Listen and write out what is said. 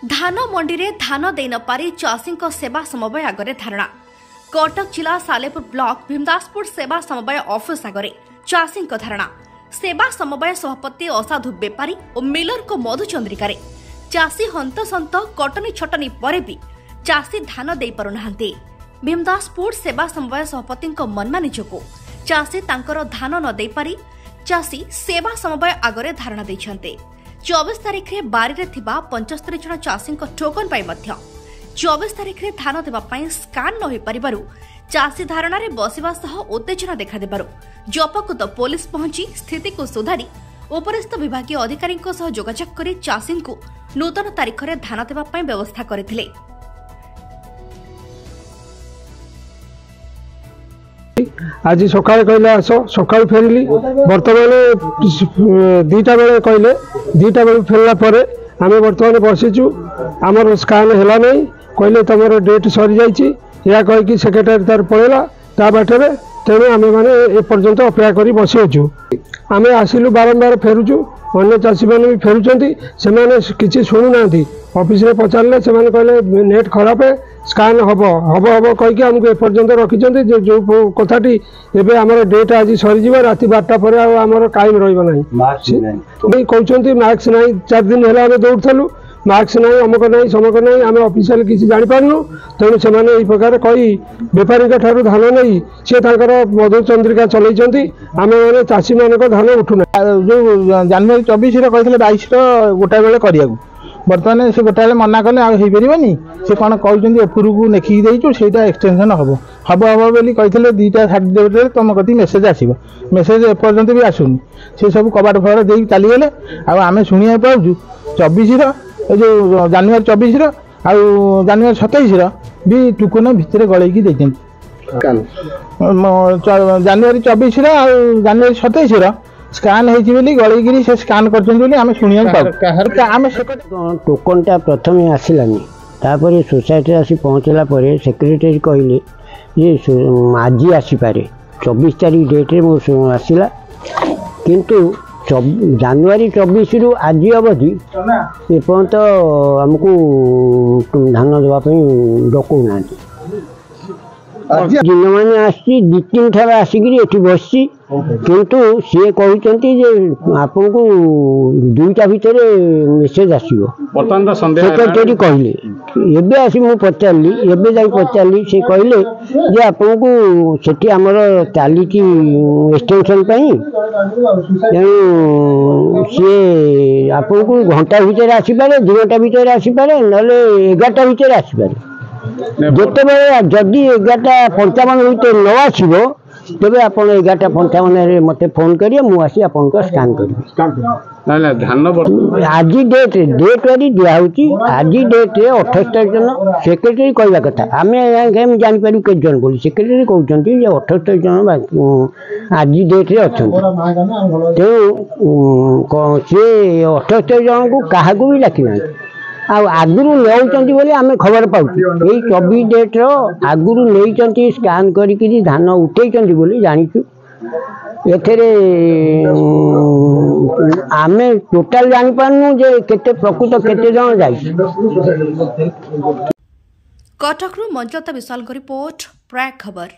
धान मंडी रे धान दे न पारी चाषी सेवा समवाय आगे धारणा। कटक जिला सालेपुर ब्लॉक भीमदासपुर सेवा समवाय ऑफिस आगे चाषी धारणा। सेवा समवाय सभापति असाधु बेपारी और मिलर को मधुचंद्रिका चाषी हंतसंत कटनी छटनी पर भी चाषी धान दे पारुनाहांती। भीमदासपुर सेवा समवाय सभापति मनमानी जोगु चाषी तांकर धान न दे पारी चाषी सेवा समवाय आगे धारणा देछन्ते। 24 तारिख रे बारी रे थिबा 75 जन चाषी टोकन पाई मध्य 24 तारिख रे धान देबा पाई स्कान न होई परिबारु चाषी धारणा रे बसिबा सह उत्तेजना देखा देबारु जपकुत पुलिस पहुंची स्थिति को सुधारी उपरिस्थ विभागीय अधिकारी सह जोगाजोग करी चाषी को नूतन तारिख रे धान देबा पाई व्यवस्था करथिले। आज सकाल कहले आस सकाल फेरली बर्तमान 2टा बेले कहले 2टा बेले फेरला परे आमे बर्तमान बसिचु आमर स्कान हैला नहीं कहले तुम डेट सरी जाइए या कहीकि सेक्रेटरी तार पड़ेगा ता बाटे तेणु आम मैंने एपर्यंत अपेक्षा कर बसीचु। आम आसिलु बारंबार फेरुचु अन्य चाषी मैंने भी फेरुंच किसी शुणुना ऑफिस रे पचारे से कहले नेट खराब है स्कान हम हम हम कहीकि आमको एपर्यंत रखिंट जो कथाटी एवं आम डेट आज सरीज राति 12टा पर आमर टाइम रहा कहते मार्क्स ना 4 दिन है दौड़ू मार्क्स ना अमुक ना समक ना आम ऑफिशियल किसी जापारू तेणु से प्रकार कही बेपारी ठार धान नहीं सी मधुचंद्रिका चलती आम मैंने चाषी मान धान उठुना जो जनवरी 24 कहते 22 गोटा बेले करने बर्तमान से गोटा मना कले आईपारे से कौन कहते एपुर को नेखिकी देचु से एक्सटेंशन हम हम हम बोली कहते 2टा सार्टिफिकेट तुम कति मेसेज आसो मेसेज एपर्यंत भी आसुनी से सब कबाट फबाड़ दे चलीगले आम शुणा पाऊँ 24 जो जनवरी 24 आउ जनवरी 27 भी टुकन भितर गलैकी देते जनवरी 24 आउ जनवरी 27 स्कान होती गलैक से स्कान कर शुणा टोकनटा प्रथम आसलानी तापर सोसाइटी आसी पहुँचला सेक्रेटरी कहले ये आज आसीपे 24 तारीख डेट्रे मो आसला किंतु जनवरी 24 रु आज अवधि एपर्यंत आमको धान देवाई डकौना दिन मान आसी 2-3 ठार आसिक बस किंतु सी कहते आपन को 2टा भितर मेसेज आसो सेक्रेटरी कहले एबे आसी मु पचारली एबे जाई पचारली से कहले जे आपन को सेठी हमर चली एक्सटेंशन पई सी आपन को घंटा भितर आसीपारे 2 घंटा भितर आसीपारे नले 11टा भितर आसीपारे जिते बेले जदि 11:55 भितर न आसो तेरे आप 11:55 मत फोन करिए मुझे आपको स्कान करी आज डेट वाली दिखाई आज डेट 28 तारीख जन सेक्रेटरी कहवा कथा आम जापर के जन बोली सेक्रेटरी कहते 28 जन आज डेट अच्छा तेणु सी 28 जन को क्या भी डाकिना आगुरी नौकरी बोले आम खबर पाऊँ यही 24 डेट्र आगुरी नहीं स्कान करी धान उठे बोली जाचु एथे आम टोटाल जापारू जे केते प्रकृत केते जन जाई। कटक मंजुलता विशाल रिपोर्ट प्राय खबर।